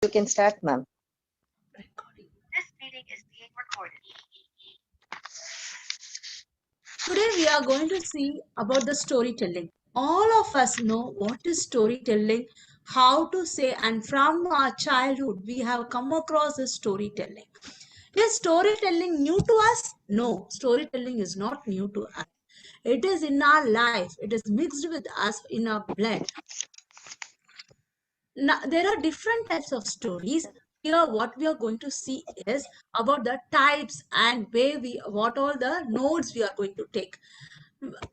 You can start, ma'am. Recording. This meeting is being recorded. Today we are going to see about the storytelling. All of us know what is storytelling, how to say, and from our childhood we have come across this storytelling. Is storytelling new to us? No, storytelling is not new to us. It is in our life. It is mixed with us in our blood. Now, there are different types of stories. Here, what we are going to see is about the types and what all the nodes we are going to take.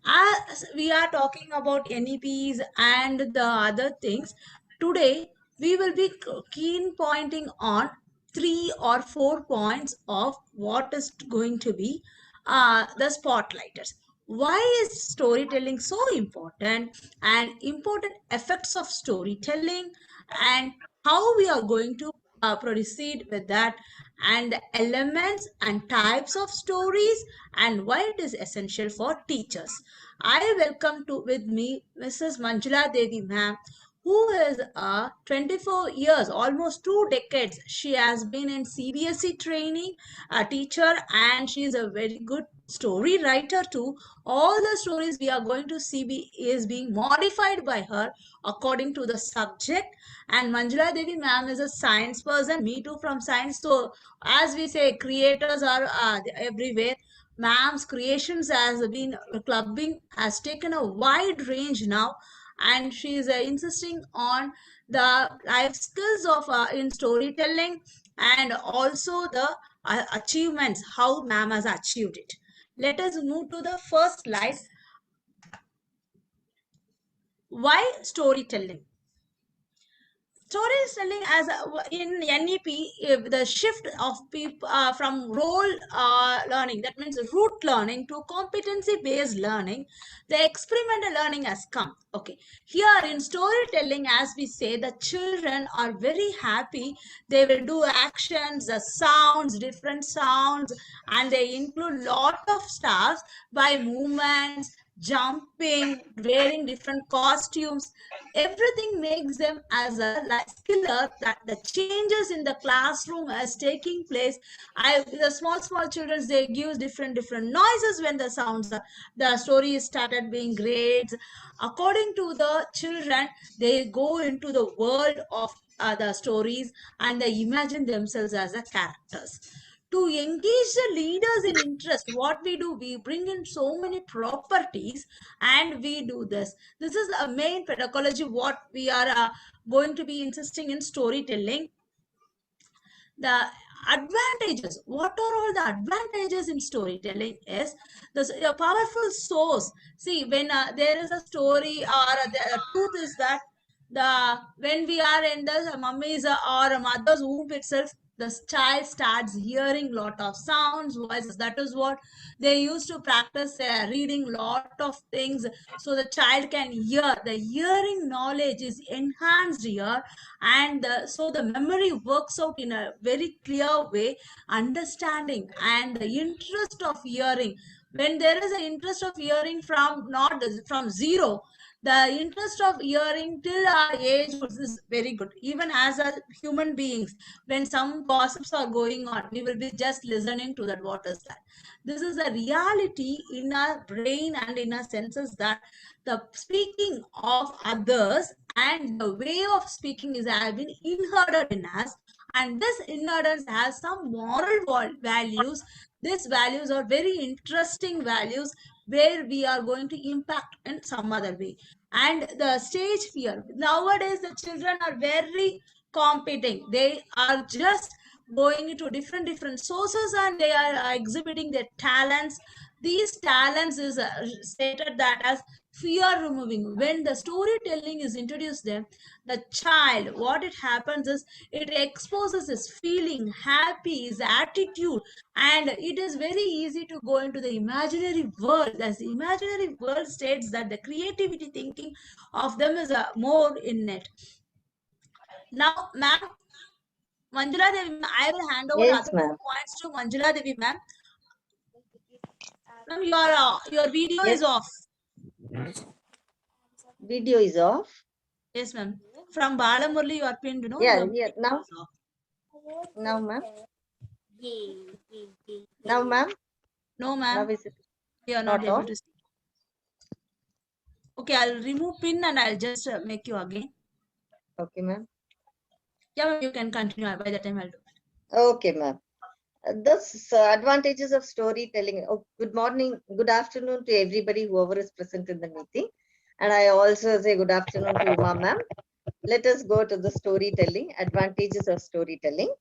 As we are talking about NEPs and the other things, today we will be keen pointing on 3 or 4 points of what is going to be the spotlighters. Why is storytelling so important, and important effects of storytelling, and how we are going to proceed with that, and the elements and types of stories, and why it is essential for teachers. I welcome to with me Mrs. Manjula Devi ma'am, who is 24 years, almost 2 decades. She has been in CBSE training, a teacher, and she is a very good story writer too. All the stories we are going to see is being modified by her according to the subject. And Manjula Devi ma'am is a science person, me too from science. So as we say, creators are everywhere. Ma'am's creations has been clubbing, has taken a wide range now, and she is insisting on the life skills of in storytelling, and also the achievements, how ma'am has achieved it. Let us move to the first slide. Why storytelling? Storytelling as in NEP, if the shift of people from role learning, that means root learning, to competency based learning, the experimental learning has come. Okay, here in storytelling, as we say, the children are very happy. They will do actions, the sounds, different sounds, and they include lot of stuff by movements, jumping, wearing different costumes. Everything makes them as a skiller that the changes in the classroom is taking place. The small children, they give different noises when the sounds the story started being great. According to the children, they go into the world of the stories, and they imagine themselves as the characters. To engage the leaders in interest, what we do, we bring in so many properties, and we do this is a main pedagogy what we are going to be insisting in storytelling. The advantages, what are all the advantages in storytelling is a powerful source. See, when there is a story, or the truth is that the when we are in the mummy's or mother's womb itself, the child starts hearing lot of sounds, voices. That is what they used to practice reading lot of things, so the child can hear. The hearing knowledge is enhanced here, and so the memory works out in a very clear way. Understanding and the interest of hearing, when there is an interest of hearing from not from zero, the interest of hearing till our age is very good. Even as a human beings, when some gossips are going on, we will be just listening to that. What is that? This is a reality in our brain and in our senses, that the speaking of others and the way of speaking is have been inherited in us, and this inheritance has some moral values. These values are very interesting values, where we are going to impact in some other way. And the stage fear, nowadays the children are very competing. They are just going into different sources, and they are exhibiting their talents. These talents is stated that as fear removing. When the storytelling is introduced them, the child, what it happens is, it exposes his feeling, happy, his attitude, and it is very easy to go into the imaginary world. As the imaginary world states that the creativity thinking of them is more in it. Now, ma'am, Manjula Devi, I will hand over Yes, other ma'am. points to Manjula Devi, ma'am. Ma'am, your video is Yes, off. video is off. Yes, ma'am. From Balamurli, you are pinned, no? Yeah, Your yeah. mic Now, is off. ma'am. Now, ma'am. No, Now ma'am. is it You are not not able on? to see. Okay, I'll remove pin and I'll just make you again. Okay, ma'am. Yeah, ma'am, you can continue. By the time I'll do it. Okay, ma'am. Thus, advantages of storytelling. Oh, good morning, good afternoon to everybody, whoever is present in the meeting. And I also say good afternoon to Uma ma'am. Let us go to the storytelling, advantages of storytelling.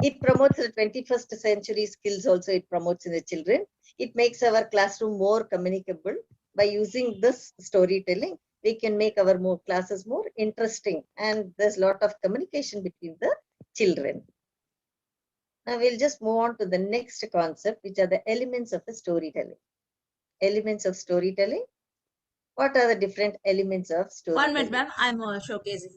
It promotes the 21st century skills also, it promotes in the children. It makes our classroom more communicable. By using this storytelling, we can make our more classes more interesting, and there's a lot of communication between the children. Now we'll just move on to the next concept, which are the elements of the storytelling. Elements of storytelling. What are the different elements of 1 minute, storytelling? ma'am. I'm showcasing.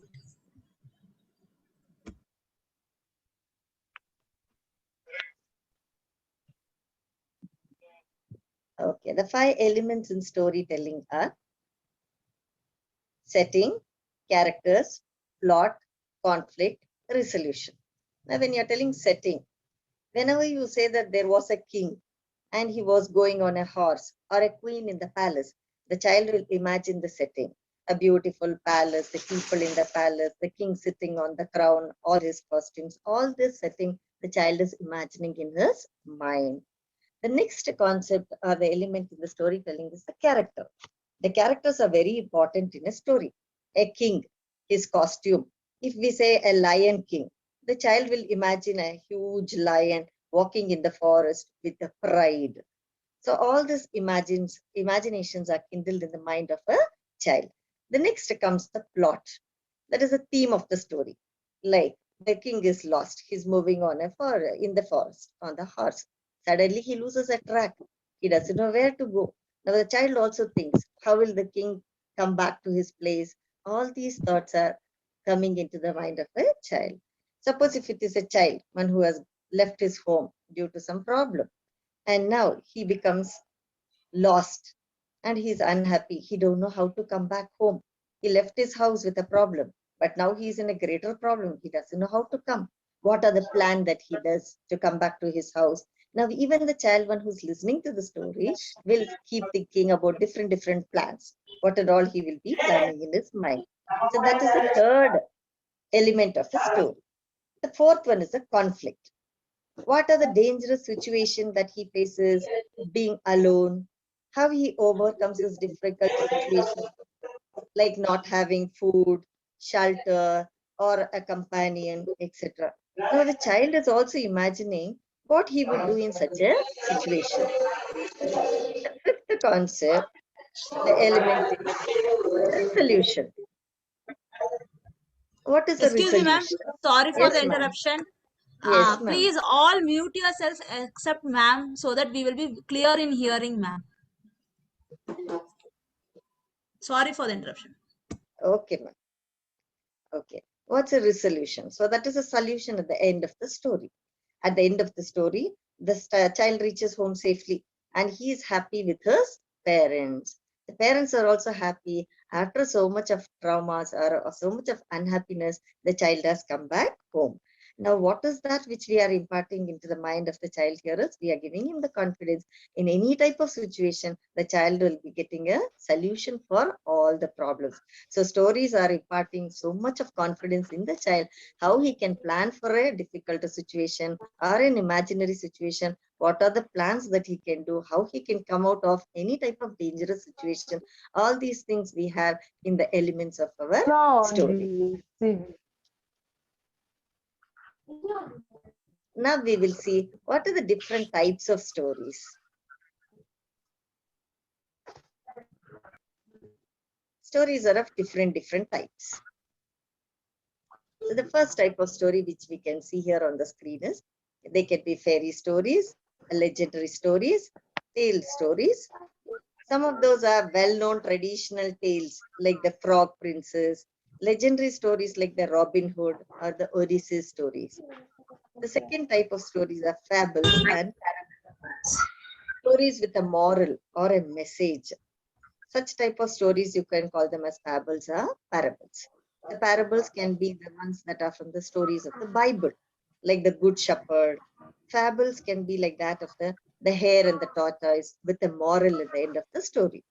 Okay, the 5 elements in storytelling are setting, characters, plot, conflict, resolution. Now, when you're telling setting, whenever you say that there was a king and he was going on a horse, or a queen in the palace, the child will imagine the setting. A beautiful palace, the people in the palace, the king sitting on the crown, all his costumes, all this setting the child is imagining in his mind. The next concept or the element in the storytelling is the character. The characters are very important in a story. A king, his costume. If we say a lion king, the child will imagine a huge lion walking in the forest with a pride. So all these imaginations are kindled in the mind of a child. The next comes the plot. That is the theme of the story. Like the king is lost. He's moving on in the forest on the horse. Suddenly he loses a track. He doesn't know where to go. Now the child also thinks, how will the king come back to his place? All these thoughts are coming into the mind of a child. Suppose if it is a child, one who has left his home due to some problem, and now he becomes lost and he's unhappy. He don't know how to come back home. He left his house with a problem, but now he's in a greater problem. He doesn't know how to come. What are the plan that he does to come back to his house? Now, even the child one who's listening to the story will keep thinking about different plans. What and all he will be planning in his mind. So that is the third element of the story. The fourth one is the conflict. What are the dangerous situations that he faces being alone? How he overcomes this difficult situation, like not having food, shelter, or a companion, etc. Now, the child is also imagining what he would do in such a situation. The fifth concept, the element is resolution. What is a Excuse me, ma'am. resolution? Sorry for the Yes, ma'am. interruption. Yes, ma'am. Please all mute yourselves except ma'am so that we will be clear in hearing ma'am. Sorry for the interruption. Okay, ma'am. Okay. What's a resolution? So that is a solution at the end of the story. At the end of the story, the child reaches home safely and he is happy with his parents. The parents are also happy after so much of traumas or so much of unhappiness, the child has come back home. Now, what is that which we are imparting into the mind of the child here is we are giving him the confidence in any type of situation, the child will be getting a solution for all the problems. So stories are imparting so much of confidence in the child, how he can plan for a difficult situation or an imaginary situation, what are the plans that he can do, how he can come out of any type of dangerous situation. All these things we have in the elements of our story. Now we will see what are the different types of stories. Stories are of different types. So the first type of story which we can see here on the screen is, they can be fairy stories, legendary stories, tale stories. Some of those are well-known traditional tales like the Frog Princess, legendary stories like the Robin Hood or the Odysseus stories. The second type of stories are fables and stories with a moral or a message. Such type of stories you can call them as fables or parables. The parables can be the ones that are from the stories of the Bible, like the Good Shepherd. Fables can be like that of the hare and the tortoise with a moral at the end of the story.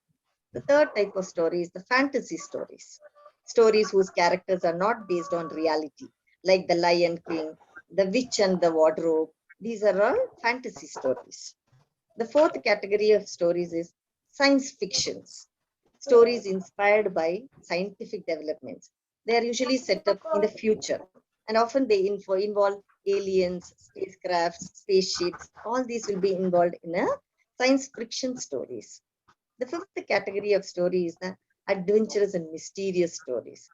The third type of story is the fantasy stories. Stories whose characters are not based on reality, like the Lion King, the Witch and the Wardrobe. These are all fantasy stories. The fourth category of stories is science fictions. Stories inspired by scientific developments. They are usually set up in the future, and often they involve aliens, spacecrafts, spaceships. All these will be involved in a science fiction stories. The fifth category of story is the adventurous and mysterious stories.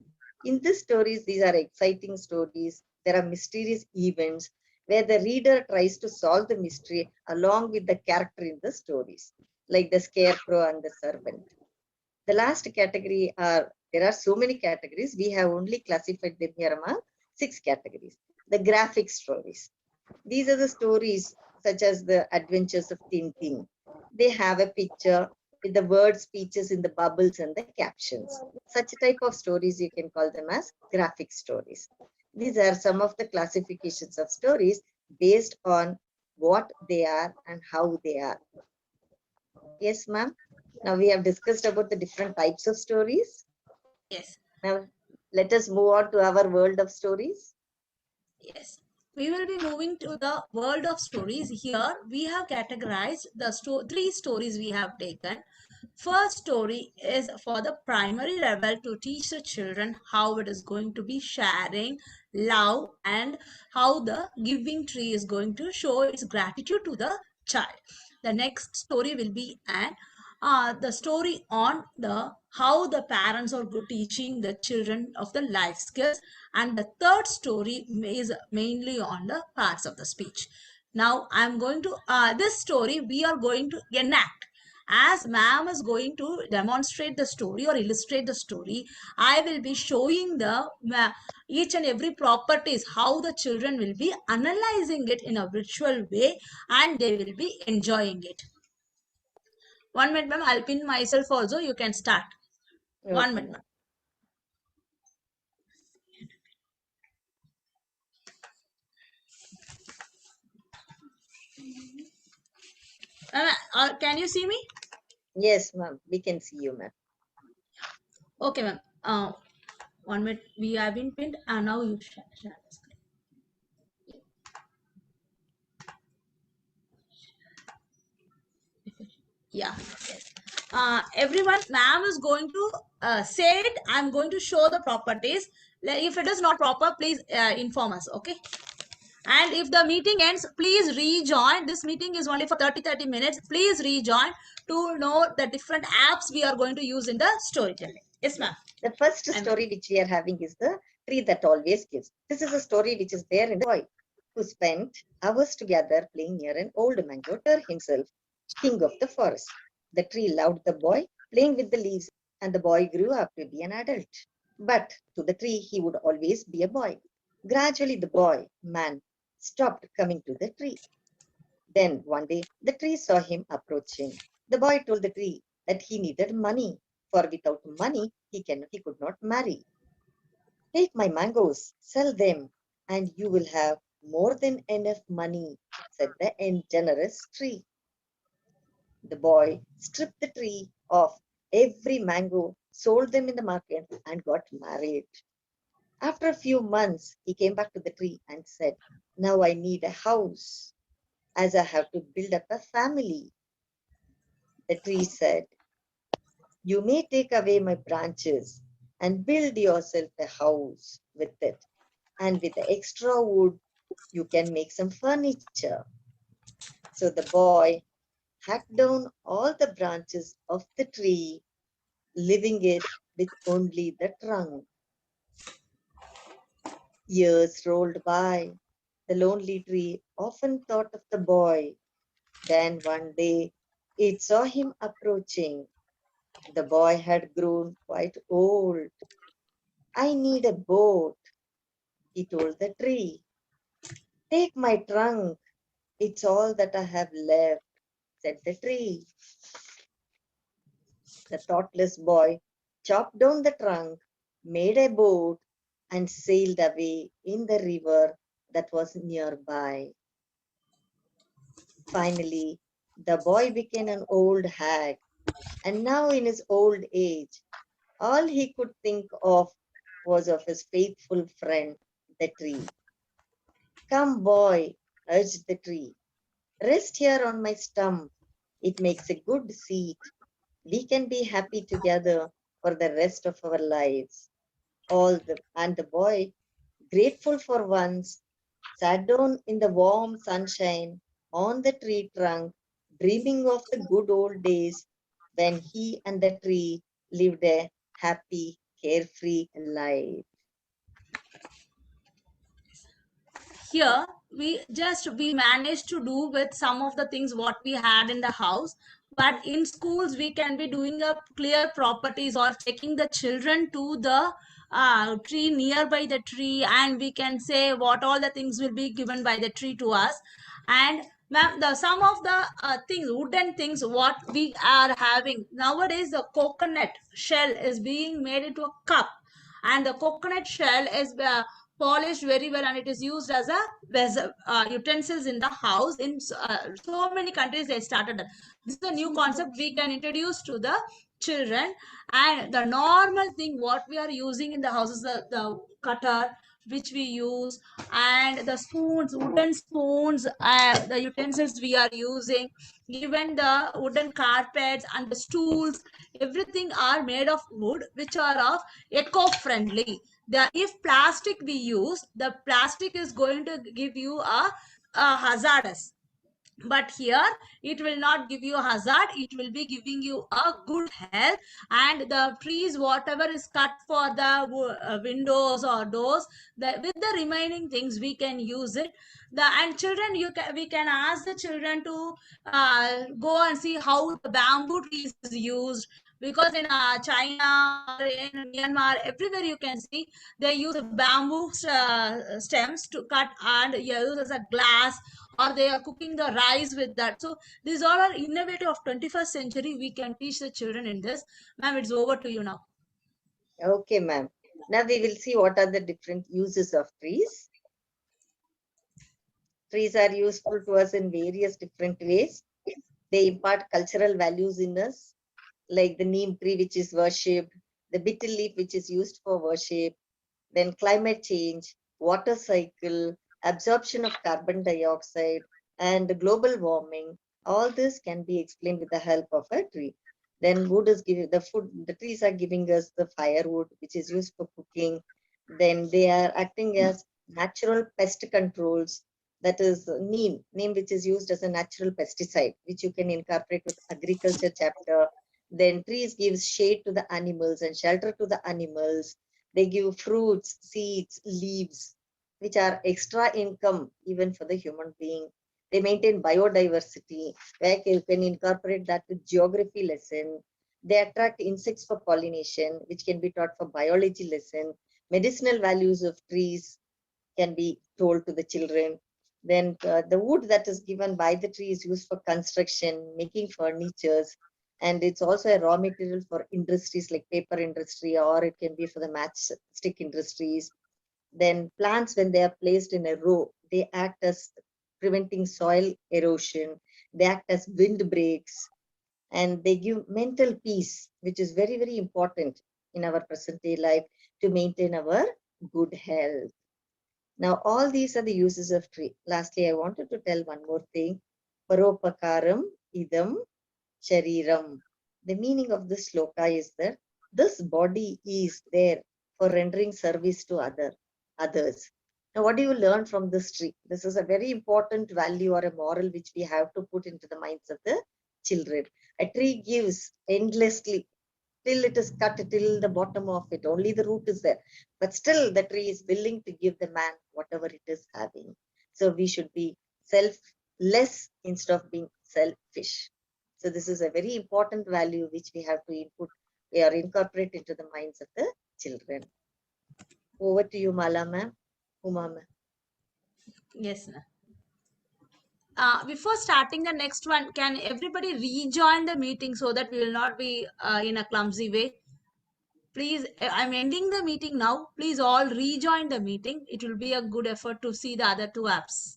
In these stories, these are exciting stories. There are mysterious events where the reader tries to solve the mystery along with the character in the stories, like the scarecrow and the servant. The last category are, there are so many categories. We have only classified them here among 6 categories. The graphic stories. These are the stories such as the adventures of Tintin. They have a picture with the word speeches in the bubbles and the captions. Such type of stories you can call them as graphic stories. These are some of the classifications of stories based on what they are and how they are. Yes, ma'am. Now we have discussed about the different types of stories. Yes. Now let us move on to our world of stories. Yes. We will be moving to the world of stories. Here we have categorized the 3 stories we have taken. First story is for the primary level to teach the children how it is going to be sharing, love, and how the giving tree is going to show its gratitude to the child. The next story will be the story on the how the parents are teaching the children of the life skills, and the third story is mainly on the parts of the speech. Now I'm going to this story we are going to enact. As ma'am is going to demonstrate the story or illustrate the story, I will be showing the each and every properties, how the children will be analyzing it in a virtual way, and they will be enjoying it. 1 minute, ma'am. I'll pin myself also. You can start. Okay, 1 minute, ma'am. ma'am. Can you see me? Yes, ma'am. We can see you, ma'am. Okay, ma'am. 1 minute. We have been pinned, and now you share the screen. Yeah. Yes. Everyone, ma'am is going to say it. I'm going to show the properties. If it is not proper, please inform us. Okay. And if the meeting ends, please rejoin. This meeting is only for 30 minutes. Please rejoin to know the different apps we are going to use in the storytelling. Yes, ma'am. The first story which we are having is the tree that always gives. This is a story which is there in the boy who spent hours together playing near an old mango tree, himself king of the forest. The tree loved the boy playing with the leaves, and the boy grew up to be an adult. But to the tree, he would always be a boy. Gradually, the boy, man, stopped coming to the tree. Then one day, the tree saw him approaching. The boy told the tree that he needed money, for without money, he could not marry. Take my mangoes, sell them, and you will have more than enough money, said the generous tree. The boy stripped the tree of every mango, sold them in the market, and got married. After a few months, he came back to the tree and said, now I need a house, as I have to build up a family. The tree said, you may take away my branches and build yourself a house with it. And with the extra wood, you can make some furniture. So the boy hacked down all the branches of the tree, leaving it with only the trunk. Years rolled by. The lonely tree often thought of the boy. Then one day it saw him approaching. The boy had grown quite old. I need a boat, he told the tree. Take my trunk, it's all that I have left, said the tree. The thoughtless boy chopped down the trunk, made a boat, and sailed away in the river that was nearby. Finally, the boy became an old hag, and now in his old age, all he could think of was of his faithful friend, the tree. Come, boy, urged the tree. Rest here on my stump. It makes a good seat. We can be happy together for the rest of our lives. And the boy, grateful for once, sat down in the warm sunshine on the tree trunk, dreaming of the good old days when he and the tree lived a happy, carefree life. Here we managed to do with some of the things what we had in the house, but in schools we can be doing a clear properties or taking the children to the tree, nearby the tree, and we can say what all the things will be given by the tree to us. And ma'am, the some of the things, wooden things what we are having nowadays, the coconut shell is being made into a cup, and the coconut shell is polished very well, and it is used as a vessel, utensils in the house. In so many countries they started that. This is a new concept we can introduce to the children. And the normal thing what we are using in the house is the cutter which we use, and the spoons, wooden spoons, the utensils we are using, even the wooden carpets and the stools, everything are made of wood which are of eco-friendly. If plastic we use, the plastic is going to give you a hazardous, but here it will not give you a hazard, it will be giving you a good health. And the trees whatever is cut for the windows or doors, with the remaining things we can use it. And children, we can ask the children to go and see how the bamboo trees is used, because in China or in Myanmar, everywhere you can see they use bamboo stems to cut and use as a glass, or they are cooking the rice with that. So these all are innovative of 21st century. We can teach the children in this. Ma'am, it's over to you now. Okay, ma'am. Now we will see what are the different uses of trees. Trees are useful to us in various different ways. They impart cultural values in us, like the neem tree, which is worshipped, the betel leaf, which is used for worship, then climate change, water cycle, absorption of carbon dioxide, and global warming. All this can be explained with the help of a tree. Then wood is giving the food, the trees are giving us the firewood, which is used for cooking. Then they are acting as natural pest controls. That is neem which is used as a natural pesticide, which you can incorporate with agriculture chapter. Then trees gives shade to the animals and shelter to the animals. They give fruits, seeds, leaves, which are extra income even for the human being. They maintain biodiversity, where you can incorporate that with geography lesson. They attract insects for pollination, which can be taught for biology lesson. Medicinal values of trees can be told to the children. Then the wood that is given by the tree is used for construction, making furnitures, and it's also a raw material for industries like paper industry, or it can be for the matchstick industries. Then plants, when they are placed in a row, they act as preventing soil erosion. They act as windbreaks, and they give mental peace, which is very, very important in our present day life to maintain our good health. Now, all these are the uses of tree. Lastly, I wanted to tell one more thing. Paropakaram idam shariram. The meaning of this sloka is that this body is there for rendering service to others. Now, what do you learn from this tree? This is a very important value or a moral which we have to put into the minds of the children. A tree gives endlessly till it is cut till the bottom of it. Only the root is there. But still the tree is willing to give the man whatever it is having. So we should be selfless instead of being selfish. So this is a very important value which we have to incorporate into the minds of the children. Over to you, Mala ma'am. Uma ma'am. Yes, ma'am. Before starting the next one, can everybody rejoin the meeting so that we will not be in a clumsy way? Please, I'm ending the meeting now. Please all rejoin the meeting. It will be a good effort to see the other two apps.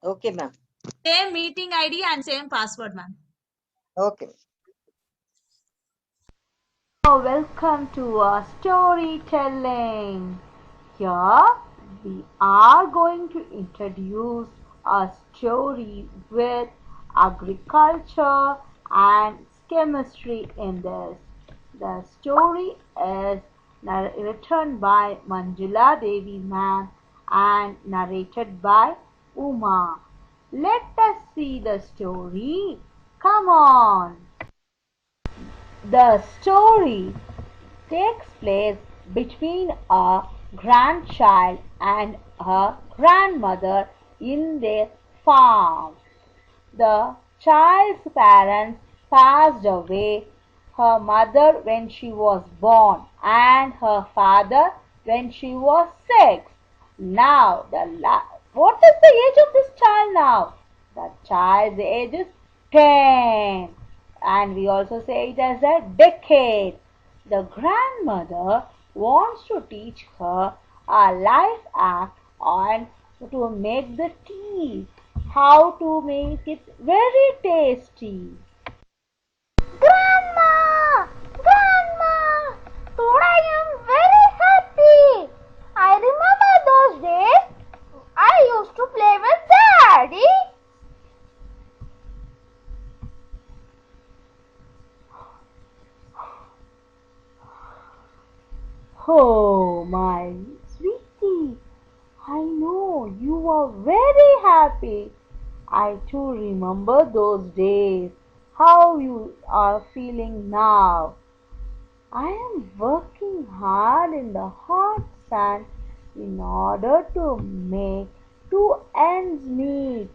Okay, ma'am. Same meeting ID and same password, ma'am. Okay. Welcome to our storytelling. Here we are going to introduce a story with agriculture and chemistry in this. The story is written by Manjula Devi ma'am and narrated by Uma. Let us see the story. Come on. The story takes place between a grandchild and a grandmother in their farm. The child's parents passed away, her mother when she was born and her father when she was 6. Now, what is the age of this child now? The child's age is 10, and we also say it as a decade. The grandmother wants to teach her a life act on to make the tea, how to make it very tasty. Grandma! Grandma! Today I am very happy. I remember those days I used to play with Daddy. Oh, my sweetie, I know you are very happy. I too remember those days. How you are feeling now? I am working hard in the hot sun in order to make two ends meet.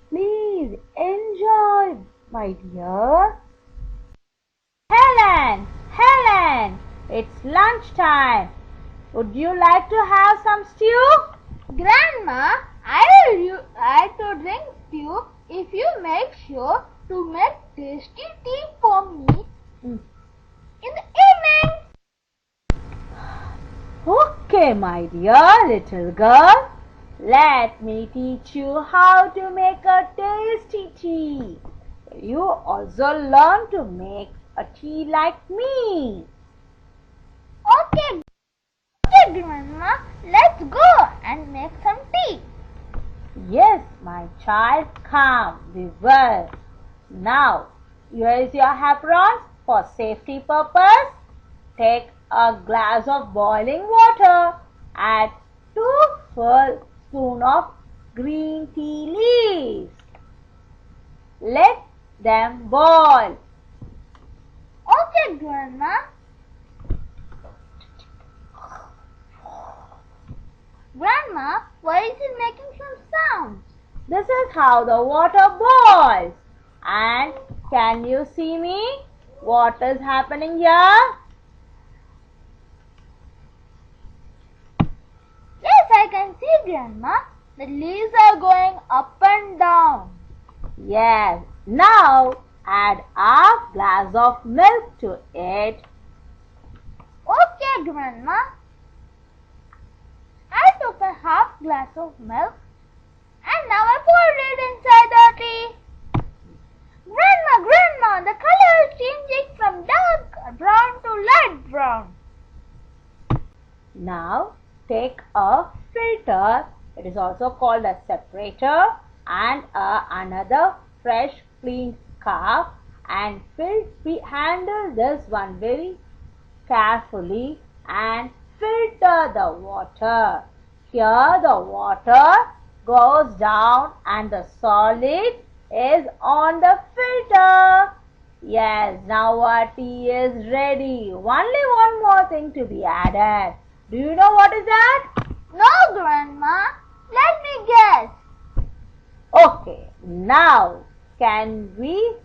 Please enjoy, my dear. Helen, Helen, it's lunchtime. Would you like to have some stew? Grandma, I to drink stew if you make sure to make tasty tea for me in the evening. Okay, my dear little girl. Let me teach you how to make a tasty tea. You also learn to make a tea like me. Okay, Grandma, let's go and make some tea. Yes, my child, come, we will. Now, here is your apron for safety purpose. Take a glass of boiling water. Add 2 full spoons of green tea leaves. Let them boil. Okay, Grandma. Grandma, why is it making some sounds? This is how the water boils. And can you see me? What is happening here? Yes, I can see, Grandma. The leaves are going up and down. Yes. Now add half glass of milk to it. Okay, Grandma. I took a half glass of milk and now I poured it inside the tea. Grandma, the color is changing from dark brown to light brown. Now take a filter, it is also called a separator, and another fresh clean scarf, and handle this one very carefully and filter the water. Here the water goes down and the solid is on the filter. Yes, now our tea is ready. Only one more thing to be added. Do you know what is that? No, Grandma. Let me guess. Okay, now can we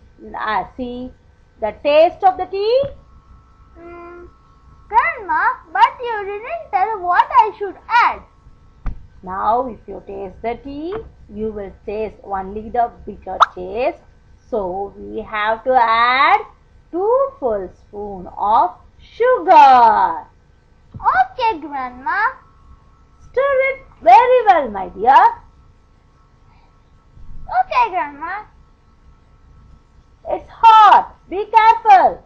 see the taste of the tea? Grandma, but you didn't tell what I should add. Now if you taste the tea, you will taste only the bitter taste. So we have to add 2 full spoon of sugar. Okay, Grandma. Stir it very well, my dear. Okay, Grandma. It's hot. Be careful.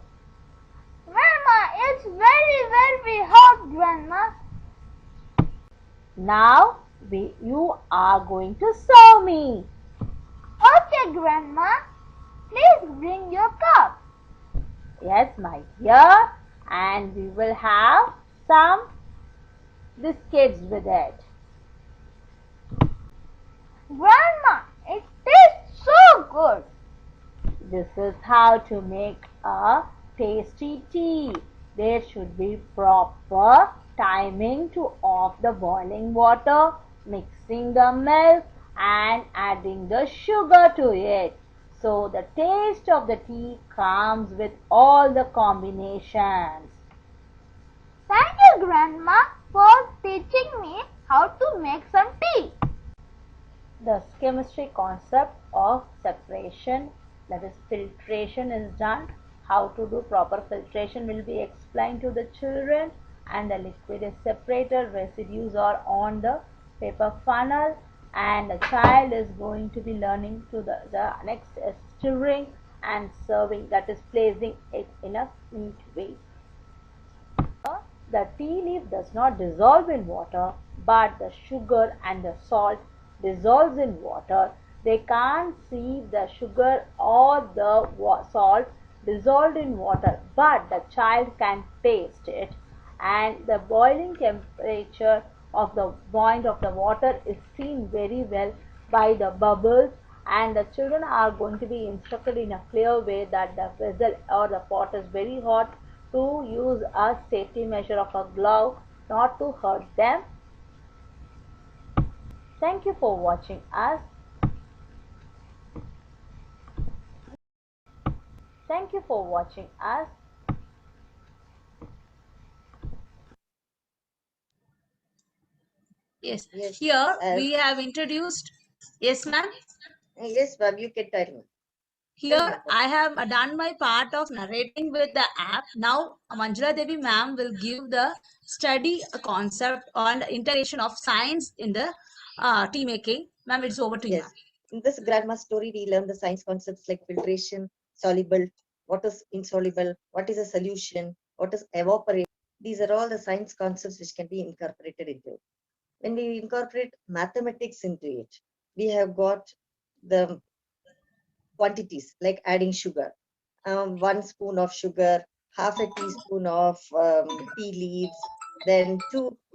Grandma, it's very, very hot, Grandma. Now you are going to serve me. Okay, Grandma. Please bring your cup. Yes, my dear. And we will have some biscuits with it. Grandma, it tastes so good. This is how to make a tasty tea. There should be proper timing to off the boiling water, mixing the milk and adding the sugar to it. So the taste of the tea comes with all the combinations. Thank you, Grandma, for teaching me how to make some tea. The chemistry concept of separation, that is filtration, is done. How to do proper filtration will be explained to the children, and the liquid is separated, residues are on the paper funnel, and the child is going to be learning to the next is stirring and serving, that is placing it in a neat way. The tea leaf does not dissolve in water, but the sugar and the salt dissolves in water. They can't see the sugar or the salt dissolved in water, but the child can taste it. And the boiling temperature of the point of the water is seen very well by the bubbles, and the children are going to be instructed in a clear way that the vessel or the pot is very hot, to use a safety measure of a glove not to hurt them. Thank you for watching us. Thank you for watching us. Yes. Yes. Here we have introduced. Yes, ma'am. Yes, ma'am, you can tell me. Here I have done my part of narrating with the app. Now Manjula Devi ma'am will give the study concept on the integration of science in the tea making. Ma'am, it's over to you, Yes. ma'am. In this grandma story, we learn the science concepts like filtration, soluble, what is insoluble, what is a solution, what is evaporate. These are all the science concepts which can be incorporated into it. When we incorporate mathematics into it, we have got the quantities like adding sugar. 1 spoon of sugar, half a teaspoon of tea leaves, then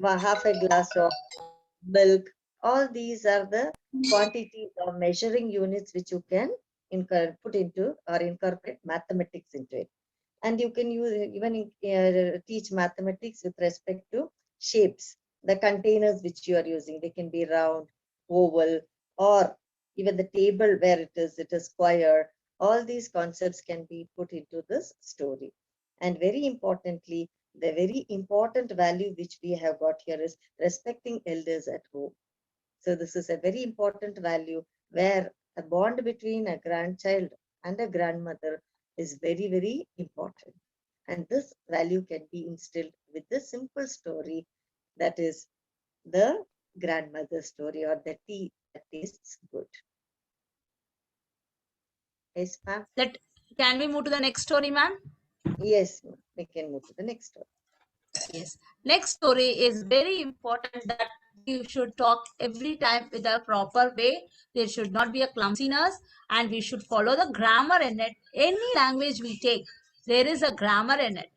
half a glass of milk. All these are the quantities or measuring units which you can put into or incorporate mathematics into it. And you can use even teach mathematics with respect to shapes, the containers which you are using. They can be round, oval, or even the table where it is square. All these concepts can be put into this story. And very importantly, the very important value which we have got here is respecting elders at home. So this is a very important value where a bond between a grandchild and a grandmother is very, very important. And this value can be instilled with the simple story, that is the grandmother story, or the tea that tastes good. Yes, ma'am. Can we move to the next story, ma'am? Yes, we can move to the next story. Yes. Next story is very important that we should talk every time with a proper way. There should not be a clumsiness, and we should follow the grammar in it. Any language we take, there is a grammar in it.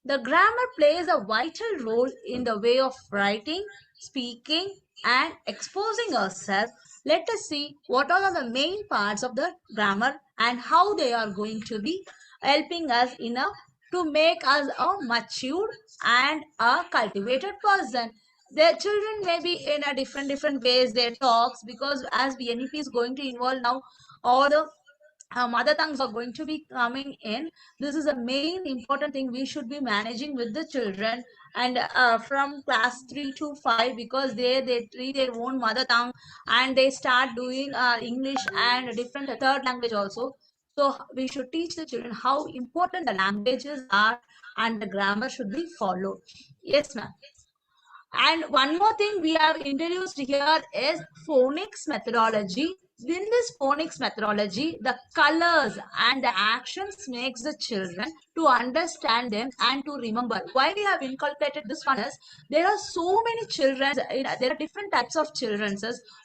The grammar plays a vital role in the way of writing, speaking, and exposing ourselves. Let us see what are the main parts of the grammar and how they are going to be helping us in a to make us a matured and a cultivated person. Their children may be in a different ways their talks, because as BNEP is going to involve now all the mother tongues are going to be coming in. This is a main important thing we should be managing with the children, and from class 3 to 5, because they treat their own mother tongue and they start doing English and a different third language also. So we should teach the children how important the languages are and the grammar should be followed. Yes, ma'am. And one more thing we have introduced here is phonics methodology. In this phonics methodology, the colors and the actions makes the children to understand them and to remember. Why we have inculcated this one is there are so many children, there are different types of children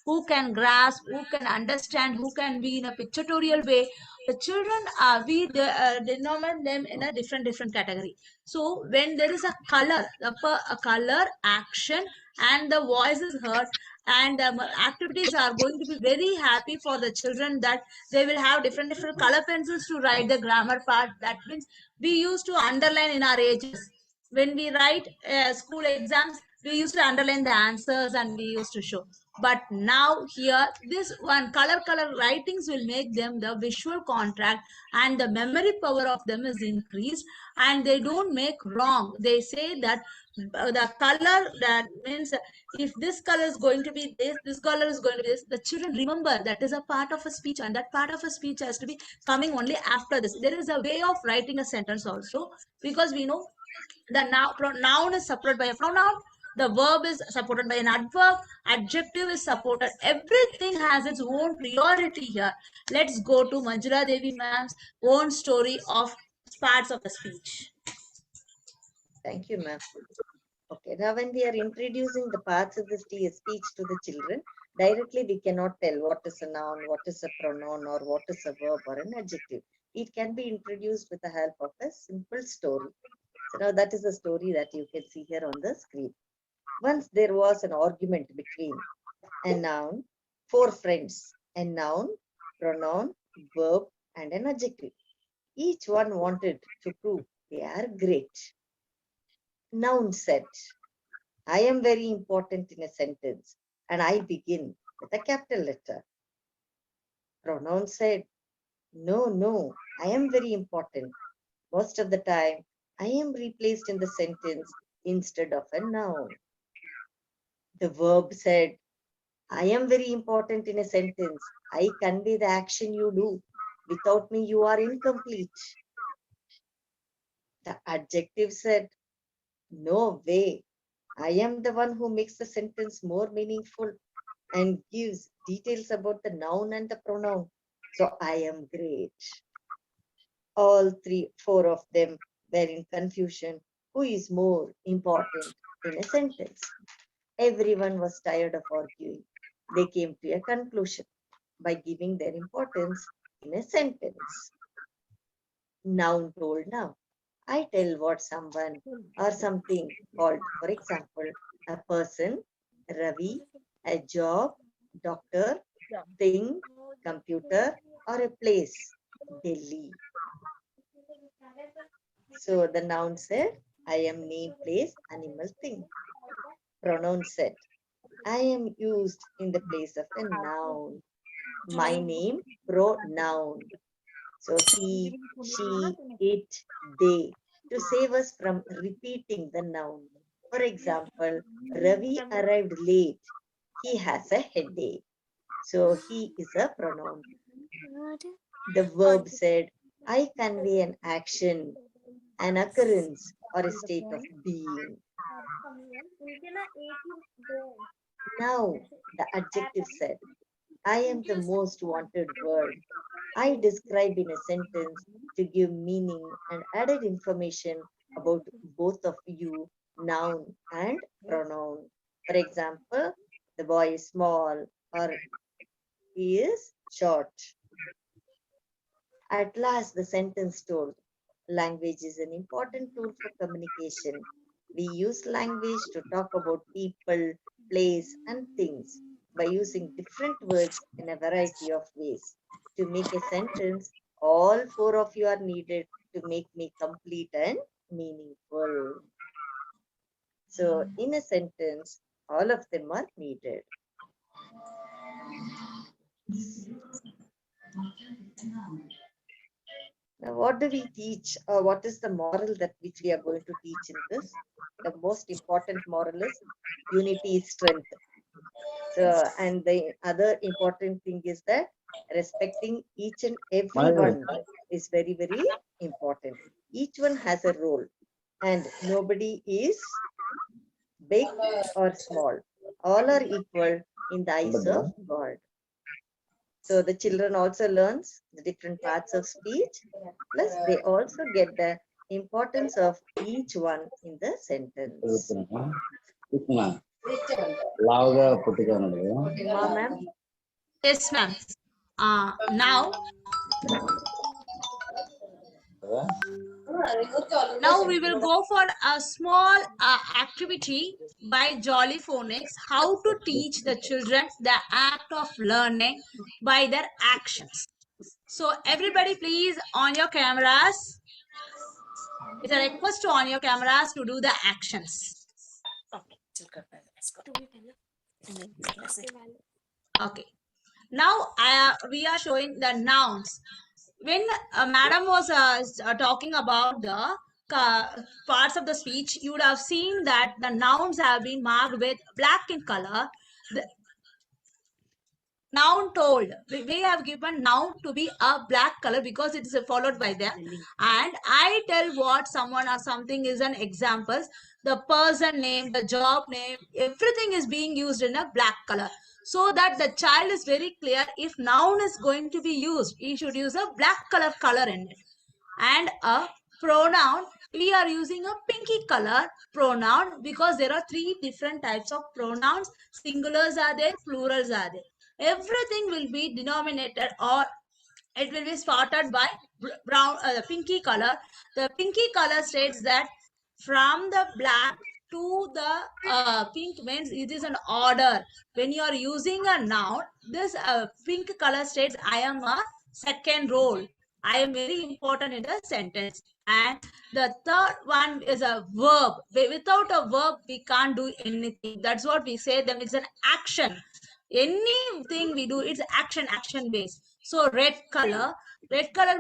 who can grasp, who can understand, who can be in a pictorial way. The children, denominate them in a different category. So when there is a color, a color, action, and the voice is heard, and activities are going to be very happy for the children that they will have different color pencils to write the grammar part. That means we used to underline in our ages. When we write school exams, we used to underline the answers and we used to show. But now here, this one color writings will make them the visual contract, and the memory power of them is increased, and they don't make wrong. They say that the color, that means if this color is going to be this color is going to be this, the children remember that is a part of a speech, and that part of a speech has to be coming only after this. There is a way of writing a sentence also, because we know the noun is supported by a pronoun, the verb is supported by an adverb, adjective is supported. Everything has its own priority here. Let's go to Manjula Devi ma'am's own story of parts of the speech. Thank you, ma'am. Okay, now when we are introducing the parts of the speech to the children, directly we cannot tell what is a noun, what is a pronoun, or what is a verb or an adjective. It can be introduced with the help of a simple story. So now that is the story that you can see here on the screen. Once there was an argument between a noun, 4 friends, a noun, pronoun, verb, and an adjective. Each one wanted to prove they are great. Noun said, I am very important in a sentence, and I begin with a capital letter. Pronoun said, no, I am very important. Most of the time, I am replaced in the sentence instead of a noun. The verb said, I am very important in a sentence. I convey the action you do. Without me, you are incomplete. The adjective said, no way. I am the one who makes the sentence more meaningful and gives details about the noun and the pronoun. So I am great. All 4 of them were in confusion. Who is more important in a sentence? Everyone was tired of arguing. They came to a conclusion by giving their importance in a sentence. Noun told noun. I tell what someone or something called, for example, a person, Ravi, a job, doctor, thing, computer, or a place, Delhi. So the noun said, I am name, place, animal, thing. Pronoun said, I am used in the place of a noun. My name, pronoun. So he, she, it, they, to save us from repeating the noun. For example, Ravi arrived late. He has a headache. So he is a pronoun. The verb said, I convey an action, an occurrence, or a state of being. Now, the adjective said, I am the most wanted word. I describe in a sentence to give meaning and added information about both of you, noun and pronoun. For example, the boy is small or he is short. At last, the sentence told, language is an important tool for communication. We use language to talk about people, place, and things by using different words in a variety of ways. To make a sentence, all 4 of you are needed to make me complete and meaningful. So in a sentence, all of them are needed. Now, what do we teach, or what is the moral that which we are going to teach in this? The most important moral is unity is strength. So, and the other important thing is that Respecting each and everyone is very, very important. Each one has a role, and nobody is big or small. All are equal in the eyes of God. So the children also learns the different parts of speech, plus they also get the importance of each one in the sentence. Ma'am? Yes, ma'am. Now we will go for a small activity by Jolly Phonics, how to teach the children the act of learning by their actions. So everybody please on your cameras. It's a request to on your cameras to do the actions. Okay. Now we are showing the nouns. When madam was talking about the parts of the speech, you would have seen that the nouns have been marked with black in color. The noun told, we have given noun to be a black color because it is followed by them. And I tell what someone or something is an example. The person name, the job name, everything is being used in a black color, so that the child is very clear. If noun is going to be used, he should use a black color in it. And a pronoun, we are using a pinky color pronoun because there are 3 different types of pronouns. Singulars are there, plurals are there. Everything will be denominated, or it will be started by brown, pinky color. The pinky color states that from the black to the pink means it is an order. When you are using a noun, this pink color states I am a second role. I am very important in the sentence. And the third one is a verb. Without a verb, we can't do anything. That's what we say. Then it's an action. Anything we do, it's action based. So red color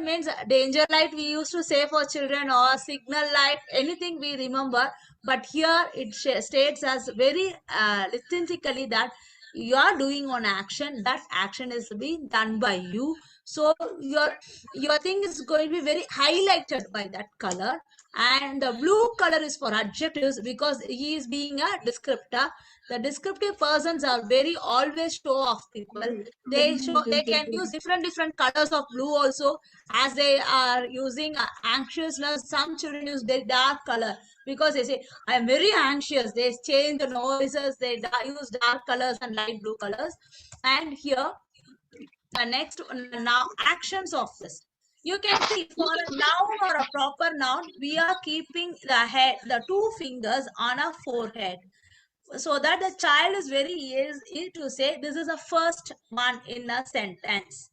means danger light, we used to say for children, or signal light, anything we remember. But here it states as very authentically that you are doing on action, that action is being done by you. So your thing is going to be very highlighted by that color. And the blue color is for adjectives because he is being a descriptor. The descriptive persons are very always show off people. They can use different colors of blue also, as they are using anxiousness. Some children use very dark color because they say I am very anxious. They change the noises. They use dark colors and light blue colors. And here the next now actions of this. You can see for a noun or a proper noun, we are keeping the 2 fingers on our forehead, so that the child is very easy to say this is the first one in a sentence.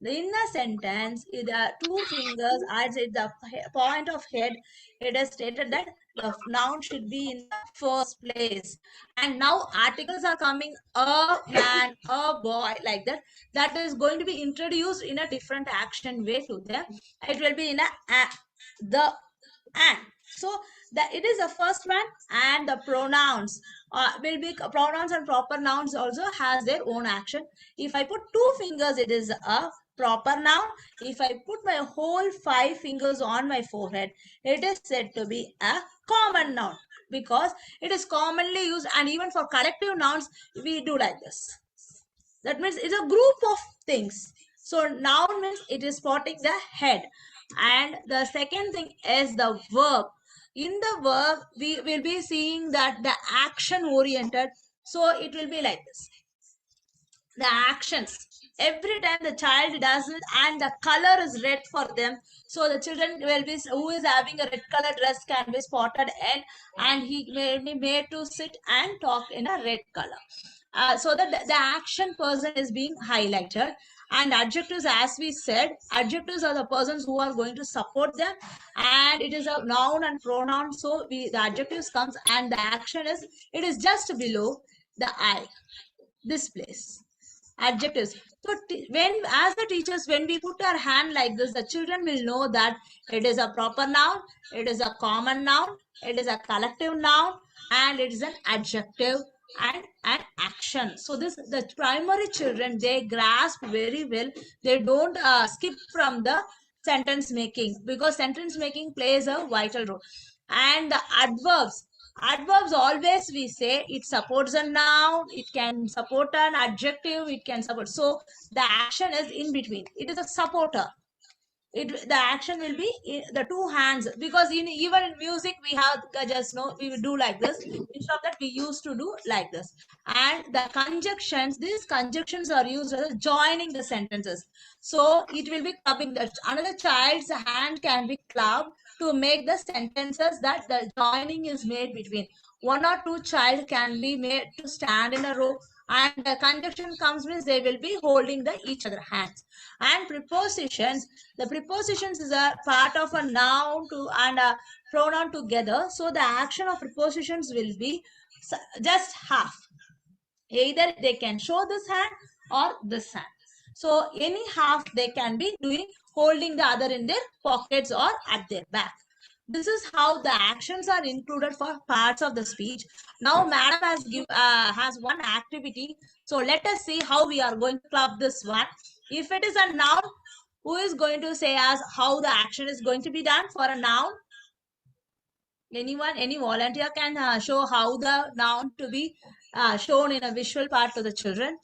In a sentence, the 2 fingers at the point of head, it is stated that the noun should be in the first place. And now articles are coming, a man, a boy, like that. That is going to be introduced in a different action way to them. It will be in the, and. So it is the first one. And the pronouns will be pronouns and proper nouns also has their own action. If I put 2 fingers, it is a proper noun. If I put my whole 5 fingers on my forehead, it is said to be a common noun because it is commonly used. And even for collective nouns, we do like this. That means it's a group of things. So noun means it is spotting the head. And the second thing is the verb. In the verb, we will be seeing that the action oriented. So it will be like this. The actions. Every time the child does it, and the color is red for them. So the children will be, who is having a red color dress can be spotted, and he may be made to sit and talk in a red color. So that the action person is being highlighted. And adjectives, as we said, adjectives are the persons who are going to support them, and it is a noun and pronoun. So the adjectives comes, and the action is, it is just below the eye, this place. Adjectives. So when, as the teachers, when we put our hand like this, the children will know that it is a proper noun, it is a common noun, it is a collective noun, and it is an adjective and action. So the primary children, they grasp very well. They don't skip from the sentence making, because sentence making plays a vital role. And the adverbs always we say it supports a noun, it can support an adjective, it can support. So the action is in between. It is a supporter. The action will be in the two hands, because even in music we have just we will do like this. Instead of that, we used to do like this. And the conjunctions, these conjunctions are used as joining the sentences. So it will be clubbing. Another child's hand can be clubbed to make the sentences that the joining is made between. One or two child can be made to stand in a row, and the conjunction comes means they will be holding the each other hands. And prepositions, the prepositions is a part of a noun to and a pronoun together. So the action of prepositions will be just half. Either they can show this hand or this hand. So any half they can be doing, holding the other in their pockets or at their back. This is how the actions are included for parts of the speech. Now madam has one activity. So let us see how we are going to club this one. If it is a noun, who is going to say us how the action is going to be done for a noun? Anyone, any volunteer can show how the noun to be shown in a visual part to the children.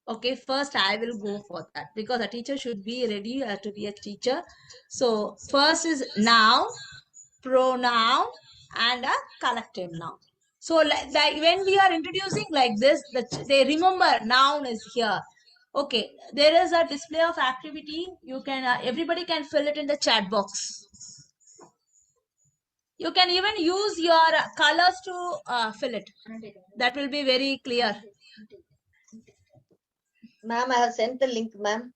Okay, first I will go for that, because a teacher should be ready to be a teacher. So first is noun, pronoun, and a collective noun. So like when we are introducing like this, they remember noun is here. Okay, there is a display of activity. You can everybody can fill it in the chat box. You can even use your colors to fill it. That will be very clear. Ma'am, I have sent the link, ma'am.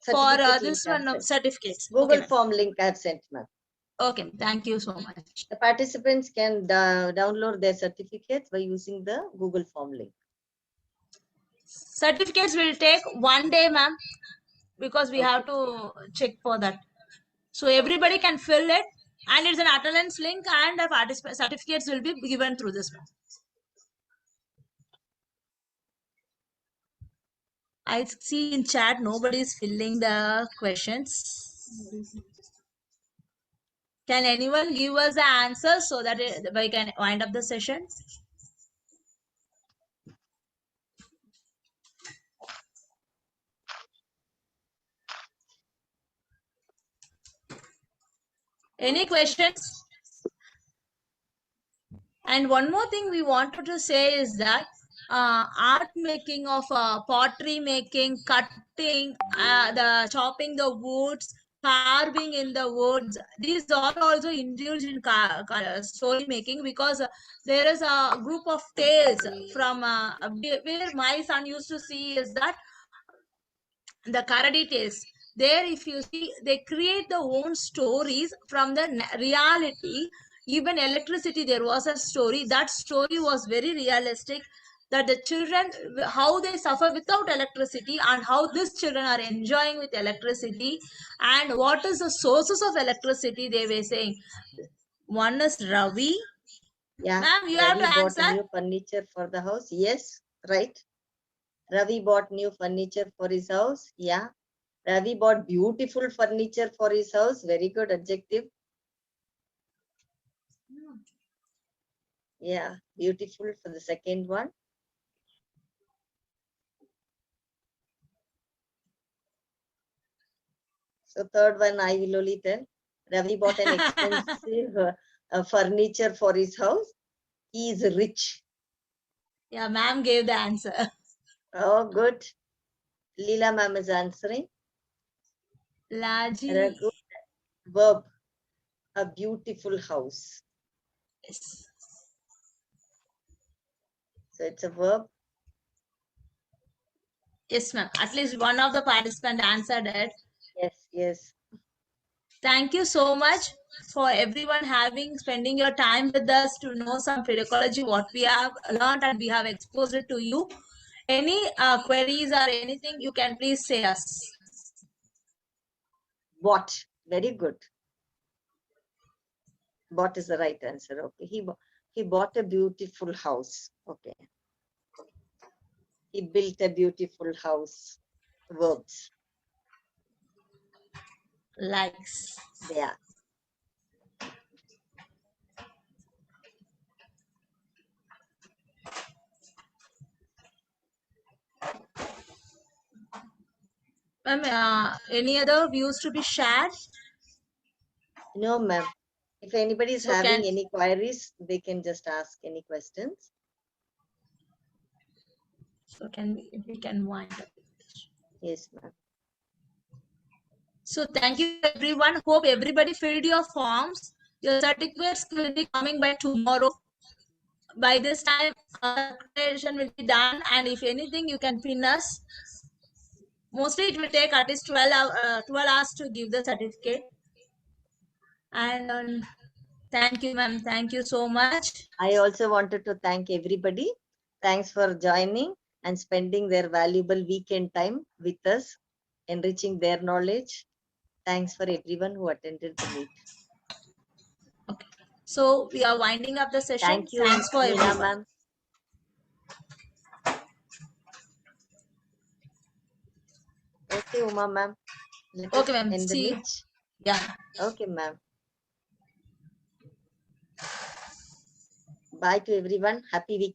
For Certificate this link I have one, sent. certificates. Google Okay, form link I have sent, ma'am. okay, thank you so much. The participants can download their certificates by using the Google form link. Certificates will take 1 day, ma'am, because we have to check for that. So everybody can fill it, and it's an attendance link, and the participant certificates will be given through this one. I see in chat nobody is filling the questions. Can anyone give us the answers so that we can wind up the session? Any questions? And one more thing we wanted to say is that art making of pottery making, cutting, the chopping the woods, carving in the woods, these are also indulged in story making, because there is a group of tales from where my son used to see is that the Karadi tales. There, if you see, they create their own stories from the reality. Even electricity, there was a story. That story was very realistic. That the children, how they suffer without electricity, and how these children are enjoying with electricity, and what is the sources of electricity they were saying. One is Ravi. Yeah. Ma'am, you Ravi have to bought answer. new furniture for the house. Yes, right. Ravi bought new furniture for his house. Yeah. Ravi bought beautiful furniture for his house. Very good adjective. Yeah, beautiful for the second one. So third one, I will only tell. Ravi bought an expensive furniture for his house. He is rich. Yeah, ma'am gave the answer. Oh, good. Leela ma'am is answering. Laji. And a good verb, a beautiful house. Yes. So it's a verb. Yes, ma'am. At least one of the participants answered it. Yes, yes. Thank you so much for everyone spending your time with us to know some pedagogy, what we have learned and we have exposed it to you. Any queries or anything, you can please say us. What? Very good. Bought is the right answer. Okay. He bought a beautiful house. Okay. He built a beautiful house. Verbs. Likes. Yeah. Ma'am, any other views to be shared? No, ma'am. If anybody is So having can any queries, they can just ask any questions. we can wind up. Yes, ma'am. So thank you everyone. Hope everybody filled your forms. Your certificates will be coming by tomorrow. By this time, creation will be done, and if anything, you can pin us. Mostly, it will take at least 12 hours to give the certificate. And thank you, ma'am. Thank you so much. I also wanted to thank everybody. Thanks for joining and spending their valuable weekend time with us, enriching their knowledge. Thanks for everyone who attended the meet. Okay. So we are winding up the session. Thank you, Thanks for Meena everyone. ma'am. Okay, Uma ma'am. Let us Okay, ma'am. end the See you. meet. Yeah. Okay, ma'am. Bye to everyone. Happy weekend.